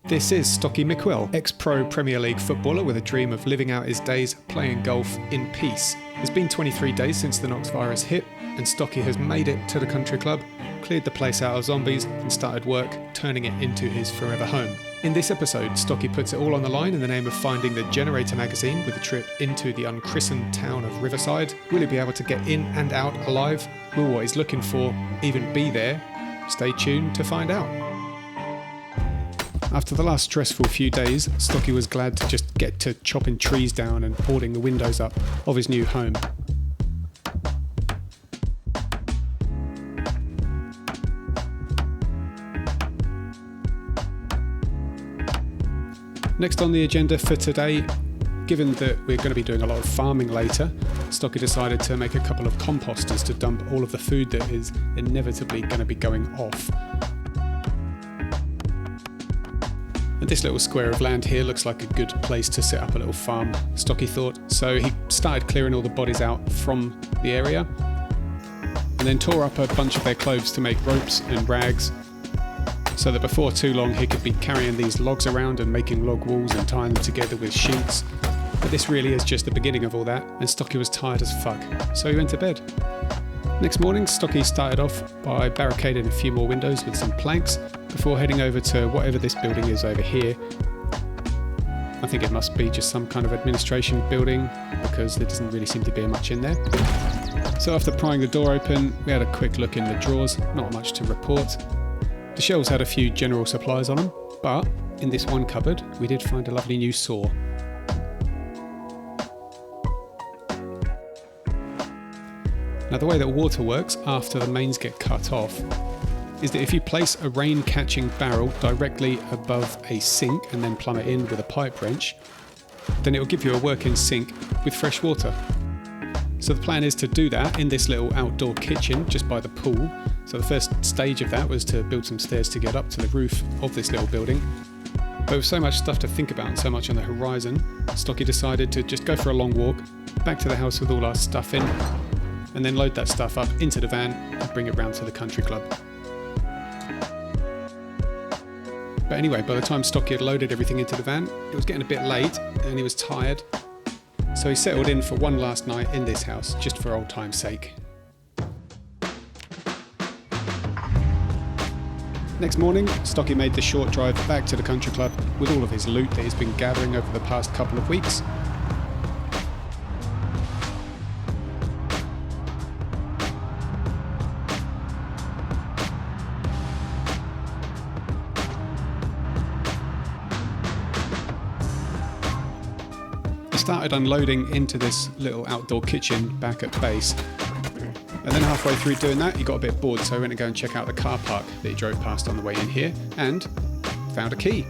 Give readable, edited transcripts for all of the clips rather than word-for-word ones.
This is Stocky Mickwell, ex-pro Premier League footballer with a dream of living out his days playing golf in peace. It's been 23 days since the Nox virus hit, and Stocky has made it to the country club, cleared the place out of zombies, and started work turning it into his forever home. In this episode, Stocky puts it all on the line in the name of finding the Generator magazine with a trip into the unchristened town of Riverside. Will he be able to get in and out alive? Will what he's looking for even be there? Stay tuned to find out. After the last stressful few days, Stocky was glad to just get to chopping trees down and boarding the windows up of his new home. Next on the agenda for today, given that we're going to be doing a lot of farming later, Stocky decided to make a couple of composters to dump all of the food that is inevitably going to be going off. And this little square of land here looks like a good place to set up a little farm, Stocky thought. So he started clearing all the bodies out from the area and then tore up a bunch of their clothes to make ropes and rags, so that before too long he could be carrying these logs around and making log walls and tying them together with sheets. But this really is just the beginning of all that, and Stocky was tired as fuck, so he went to bed. Next morning, Stocky started off by barricading a few more windows with some planks before heading over to whatever this building is over here. I think it must be just some kind of administration building, because there doesn't really seem to be much in there. So after prying the door open, we had a quick look in the drawers, not much to report. The shelves had a few general supplies on them, but in this one cupboard we did find a lovely new saw. Now, the way that water works after the mains get cut off is that if you place a rain-catching barrel directly above a sink and then plumb it in with a pipe wrench, then it will give you a working sink with fresh water. So the plan is to do that in this little outdoor kitchen just by the pool. So the first stage of that was to build some stairs to get up to the roof of this little building. But with so much stuff to think about and so much on the horizon, Stocky decided to just go for a long walk back to the house with all our stuff in, and then load that stuff up into the van and bring it round to the country club. But anyway, by the time Stocky had loaded everything into the van, it was getting a bit late and he was tired. So he settled in for one last night in this house, just for old time's sake. Next morning, Stocky made the short drive back to the country club with all of his loot that he's been gathering over the past couple of weeks. Started unloading into this little outdoor kitchen back at base, and then halfway through doing that he got a bit bored, so he went to go and check out the car park that he drove past on the way in here and found a key.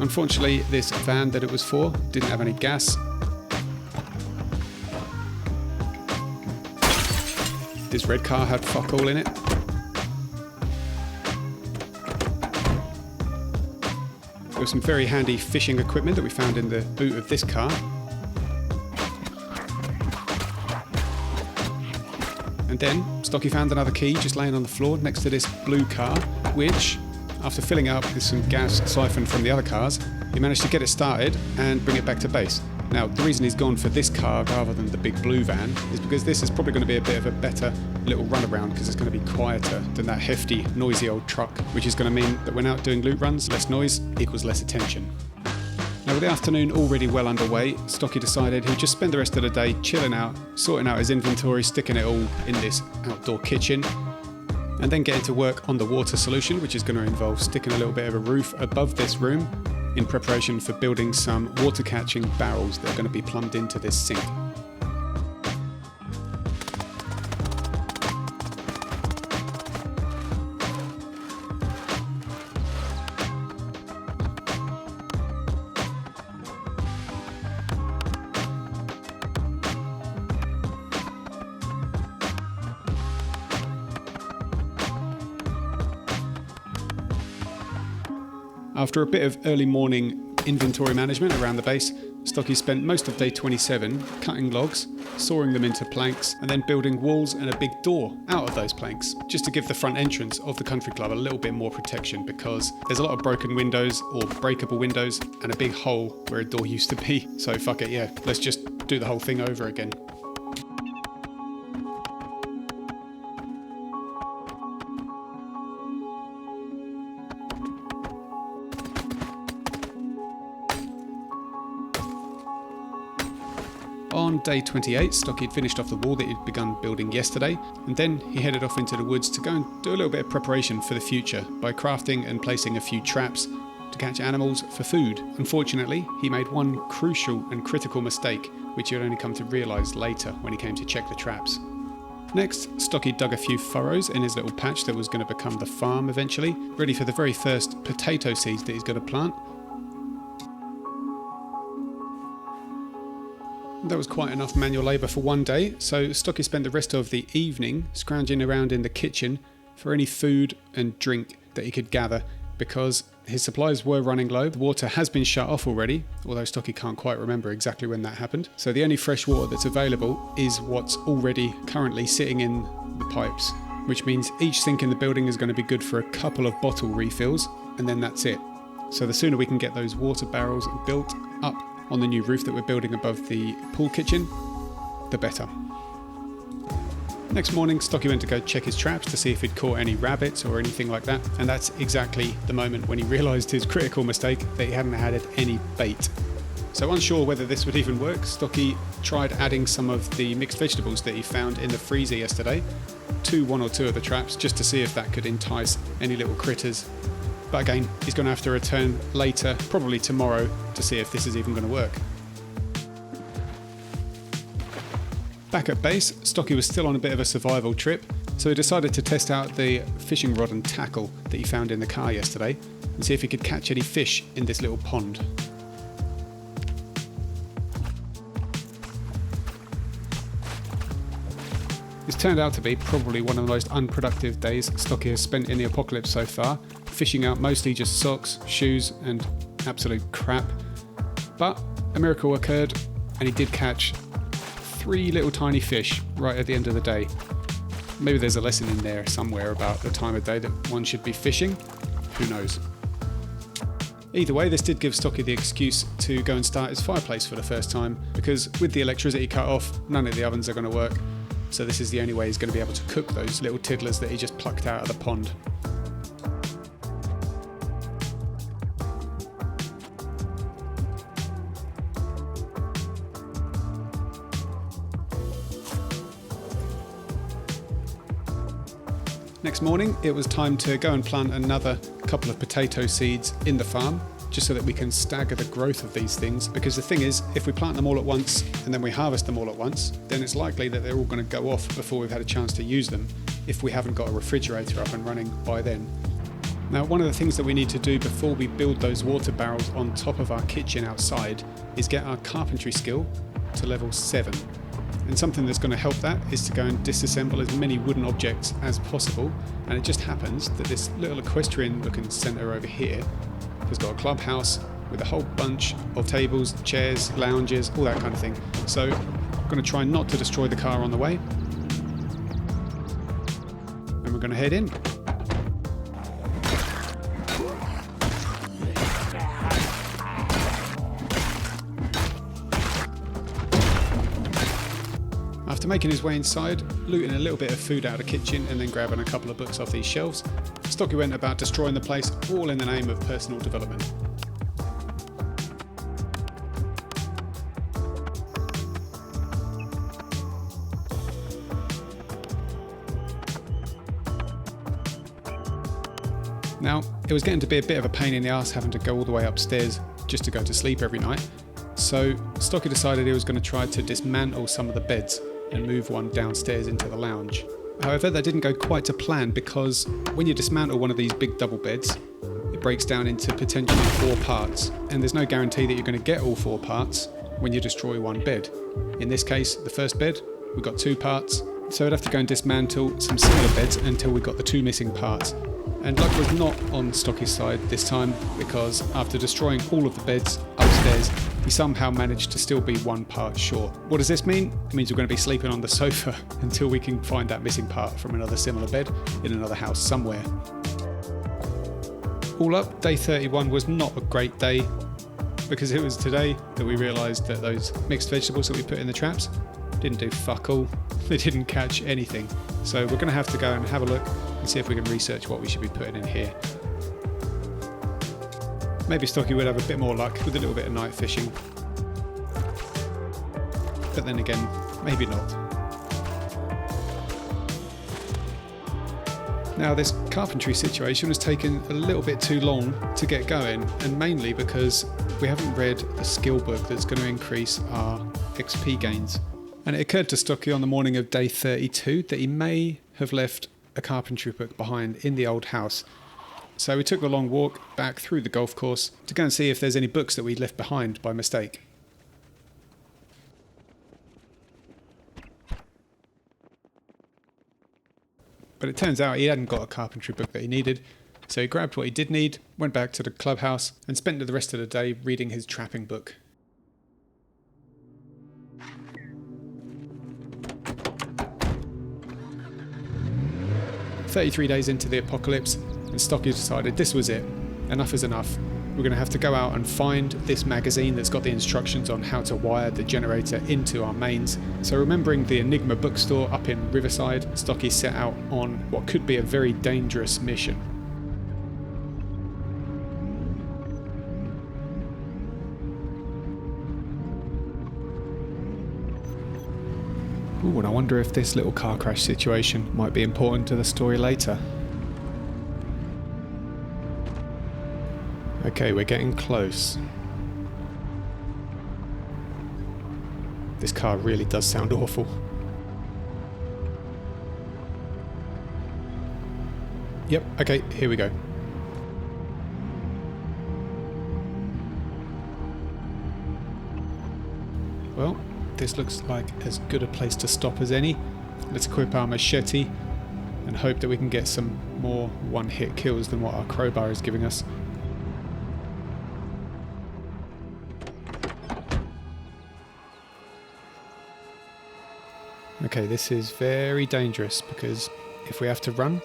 Unfortunately, this van that it was for didn't have any gas. This red car had fuck all in it. There was some very handy fishing equipment that we found in the boot of this car. And then Stocky found another key just laying on the floor next to this blue car, which, after filling up with some gas siphoned from the other cars, he managed to get it started and bring it back to base. Now, the reason he's gone for this car rather than the big blue van is because this is probably going to be a bit of a better little runaround, because it's going to be quieter than that hefty, noisy old truck, which is going to mean that when out doing loot runs, less noise equals less attention. Now, with the afternoon already well underway, Stocky decided he'd just spend the rest of the day chilling out, sorting out his inventory, sticking it all in this outdoor kitchen, and then getting to work on the water solution, which is going to involve sticking a little bit of a roof above this room in preparation for building some water-catching barrels that are going to be plumbed into this sink. After a bit of early morning inventory management around the base, Stocky spent most of day 27 cutting logs, sawing them into planks, and then building walls and a big door out of those planks, just to give the front entrance of the country club a little bit more protection, because there's a lot of broken windows or breakable windows and a big hole where a door used to be. So fuck it, yeah, let's just do the whole thing over again. On day 28, Stocky had finished off the wall that he'd begun building yesterday, and then he headed off into the woods to go and do a little bit of preparation for the future by crafting and placing a few traps to catch animals for food. Unfortunately, he made one crucial and critical mistake, which he would only come to realise later when he came to check the traps. Next, Stocky dug a few furrows in his little patch that was going to become the farm eventually, ready for the very first potato seeds that he's going to plant. That was quite enough manual labour for one day, so Stocky spent the rest of the evening scrounging around in the kitchen for any food and drink that he could gather, because his supplies were running low. The water has been shut off already, although Stocky can't quite remember exactly when that happened. So the only fresh water that's available is what's already currently sitting in the pipes, which means each sink in the building is going to be good for a couple of bottle refills, and then that's it. So the sooner we can get those water barrels built up on the new roof that we're building above the pool kitchen, the better. Next morning, Stocky went to go check his traps to see if he'd caught any rabbits or anything like that, and that's exactly the moment when he realised his critical mistake, that he hadn't added any bait. So unsure whether this would even work, Stocky tried adding some of the mixed vegetables that he found in the freezer yesterday to one or two of the traps, just to see if that could entice any little critters. But again, he's going to have to return later, probably tomorrow, to see if this is even going to work. Back at base, Stocky was still on a bit of a survival trip, so he decided to test out the fishing rod and tackle that he found in the car yesterday and see if he could catch any fish in this little pond. This turned out to be probably one of the most unproductive days Stocky has spent in the apocalypse so far, fishing out mostly just socks, shoes and absolute crap. But a miracle occurred and he did catch 3 little tiny fish right at the end of the day. Maybe there's a lesson in there somewhere about the time of day that one should be fishing. Who knows? Either way, this did give Stocky the excuse to go and start his fireplace for the first time, because with the electricity cut off, none of the ovens are going to work. So this is the only way he's going to be able to cook those little tiddlers that he just plucked out of the pond. Next morning, it was time to go and plant another couple of potato seeds in the farm, just so that we can stagger the growth of these things, because the thing is, if we plant them all at once and then we harvest them all at once, then it's likely that they're all going to go off before we've had a chance to use them, if we haven't got a refrigerator up and running by then. Now, one of the things that we need to do before we build those water barrels on top of our kitchen outside is get our carpentry skill to level 7. And something that's going to help that is to go and disassemble as many wooden objects as possible, and it just happens that this little equestrian looking centre over here has got a clubhouse with a whole bunch of tables, chairs, lounges, all that kind of thing. So I'm going to try not to destroy the car on the way, and we're going to head in. After making his way inside, looting a little bit of food out of the kitchen and then grabbing a couple of books off these shelves, Stocky went about destroying the place, all in the name of personal development. Now, it was getting to be a bit of a pain in the arse having to go all the way upstairs just to go to sleep every night, so Stocky decided he was going to try to dismantle some of the beds and move one downstairs into the lounge. However, that didn't go quite to plan, because when you dismantle one of these big double beds, it breaks down into potentially 4 parts, and there's no guarantee that you're going to get all 4 parts when you destroy one bed. In this case, the first bed, we got 2 parts, so I'd have to go and dismantle some similar beds until we got the 2 missing parts. And luck was not on Stocky's side this time, because after destroying all of the beds upstairs, we somehow managed to still be one part short. What does this mean? It means we're going to be sleeping on the sofa until we can find that missing part from another similar bed in another house somewhere. All up, day 31 was not a great day, because it was today that we realised that those mixed vegetables that we put in the traps didn't do fuck all. They didn't catch anything. So we're going to have to go and have a look and see if we can research what we should be putting in here. Maybe Stocky would have a bit more luck with a little bit of night fishing. But then again, maybe not. Now, this carpentry situation has taken a little bit too long to get going, and mainly because we haven't read the skill book that's going to increase our XP gains. And it occurred to Stocky on the morning of day 32 that he may have left a carpentry book behind in the old house. So we took the long walk back through the golf course to go and see if there's any books that we'd left behind by mistake. But it turns out he hadn't got a carpentry book that he needed, so he grabbed what he did need, went back to the clubhouse, and spent the rest of the day reading his trapping book. "33 days into the apocalypse, and Stocky decided this was it. Enough is enough. We're going to have to go out and find this magazine that's got the instructions on how to wire the generator into our mains. So remembering the Enigma bookstore up in Riverside, Stocky set out on what could be a very dangerous mission. Ooh, and I wonder if this little car crash situation might be important to the story later. Okay, we're getting close. This car really does sound awful. Yep, okay, here we go. Well, this looks like as good a place to stop as any. Let's equip our machete and hope that we can get some more one-hit kills than what our crowbar is giving us. Okay, this is very dangerous because if we have to run,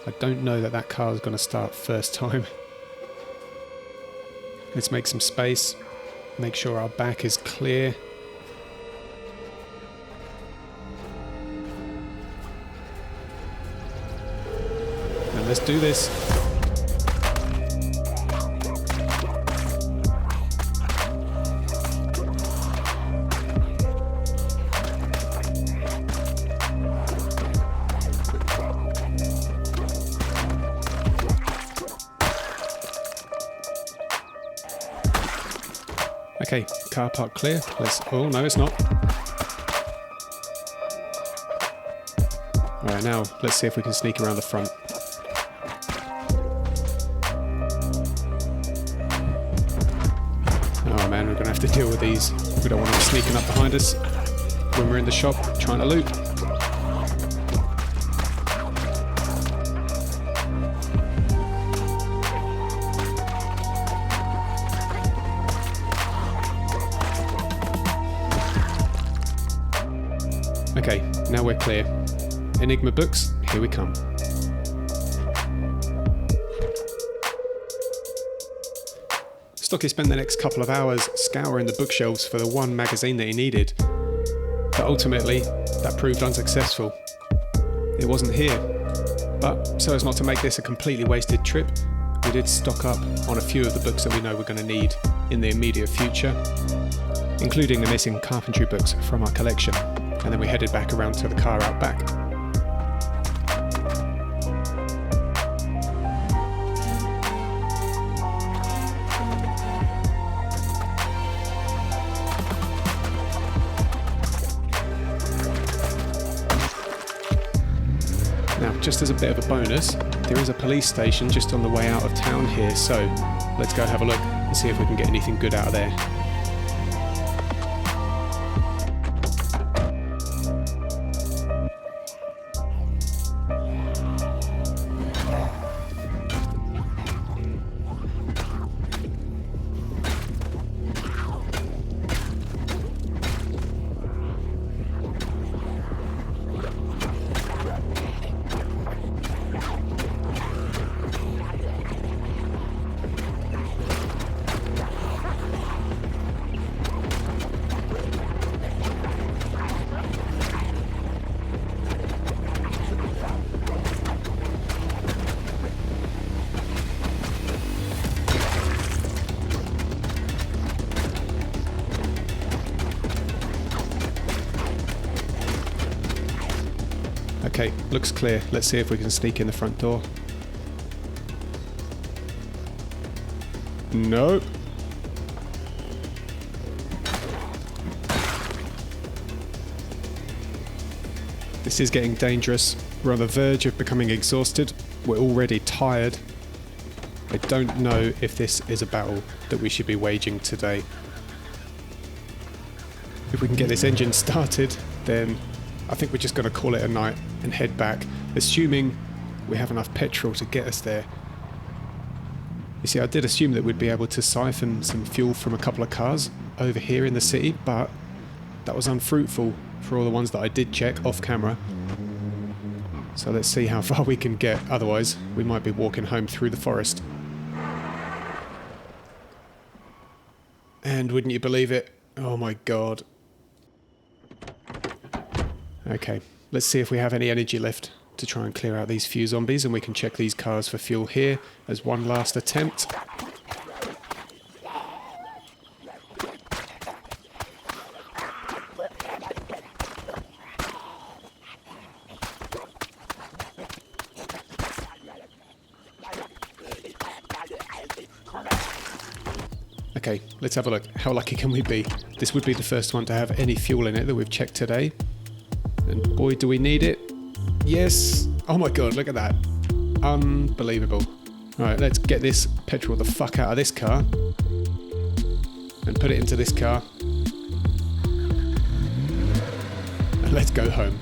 I don't know that that car is going to start first time. Let's make some space, make sure our back is clear. And let's do this. Okay, car park clear. Oh no, it's not. Alright, now let's see if we can sneak around the front. Oh man, we're gonna have to deal with these. We don't want them sneaking up behind us when we're in the shop trying to loot. Okay, now we're clear. Enigma books, here we come. Stocky spent the next couple of hours scouring the bookshelves for the one magazine that he needed, but ultimately that proved unsuccessful. It wasn't here, but so as not to make this a completely wasted trip, we did stock up on a few of the books that we know we're going to need in the immediate future, including the missing carpentry books from our collection. And then we headed back around to the car out back. Now, just as a bit of a bonus, there is a police station just on the way out of town here, so let's go have a look and see if we can get anything good out of there. Okay, looks clear. Let's see if we can sneak in the front door. Nope. This is getting dangerous. We're on the verge of becoming exhausted. We're already tired. I don't know if this is a battle that we should be waging today. If we can get this engine started, then I think we're just going to call it a night and head back, assuming we have enough petrol to get us there. You see, I did assume that we'd be able to siphon some fuel from a couple of cars over here in the city, but that was unfruitful for all the ones that I did check off camera. So let's see how far we can get, otherwise we might be walking home through the forest. And wouldn't you believe it? Oh my god. Okay, let's see if we have any energy left to try and clear out these few zombies, and we can check these cars for fuel here as one last attempt. Okay, let's have a look. How lucky can we be? This would be the first one to have any fuel in it that we've checked today. And boy, do we need it. Yes! Oh my god, look at that. Unbelievable. Alright, let's get this petrol the fuck out of this car. And put it into this car. And let's go home.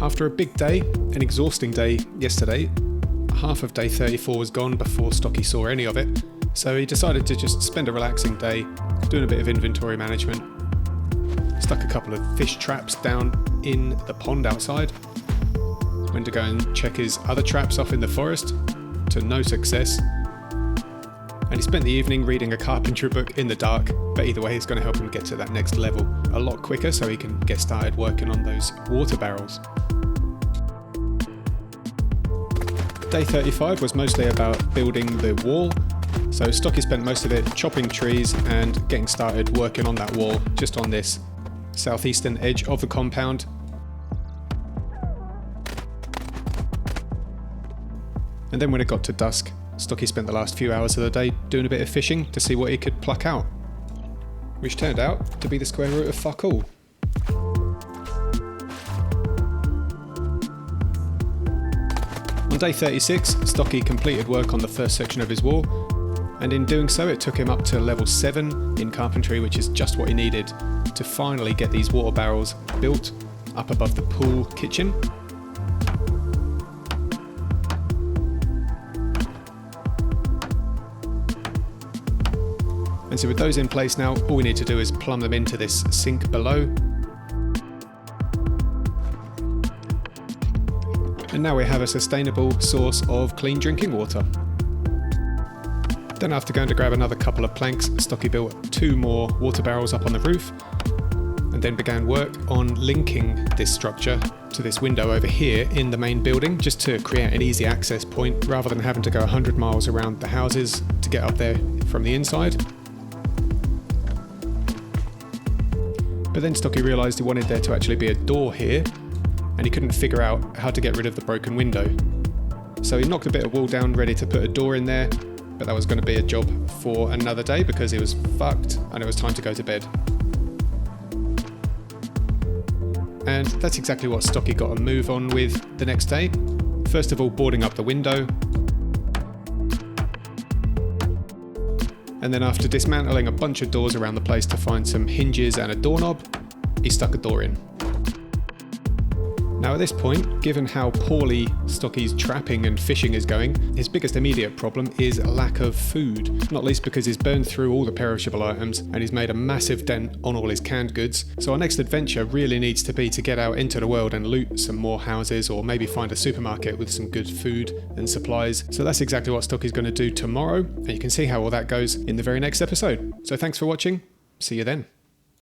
After a big day, an exhausting day yesterday, half of day 34 was gone before Stocky saw any of it, so he decided to just spend a relaxing day doing a bit of inventory management. Stuck a couple of fish traps down in the pond outside. Went to go and check his other traps off in the forest, to no success. And he spent the evening reading a carpentry book in the dark, but either way it's going to help him get to that next level a lot quicker so he can get started working on those water barrels. Day 35 was mostly about building the wall, so Stocky spent most of it chopping trees and getting started working on that wall just on this southeastern edge of the compound. And then when it got to dusk, Stocky spent the last few hours of the day doing a bit of fishing to see what he could pluck out, which turned out to be the square root of fuck all. On day 36, Stocky completed work on the first section of his wall, and in doing so it took him up to level 7 in carpentry, which is just what he needed to finally get these water barrels built up above the pool kitchen. And so with those in place now, all we need to do is plumb them into this sink below. And now we have a sustainable source of clean drinking water. Then after going to grab another couple of planks, Stocky built 2 more water barrels up on the roof, and then began work on linking this structure to this window over here in the main building, just to create an easy access point rather than having to go 100 miles around the houses to get up there from the inside. But then Stocky realised he wanted there to actually be a door here, and he couldn't figure out how to get rid of the broken window. So he knocked a bit of wall down ready to put a door in there, but that was going to be a job for another day because he was fucked and it was time to go to bed. And that's exactly what Stocky got a move on with the next day. First of all, boarding up the window, and then after dismantling a bunch of doors around the place to find some hinges and a doorknob, he stuck a door in. Now at this point, given how poorly Stocky's trapping and fishing is going, his biggest immediate problem is lack of food, not least because he's burned through all the perishable items and he's made a massive dent on all his canned goods. So our next adventure really needs to be to get out into the world and loot some more houses, or maybe find a supermarket with some good food and supplies. So that's exactly what Stocky's going to do tomorrow, and you can see how all that goes in the very next episode. So thanks for watching, see you then.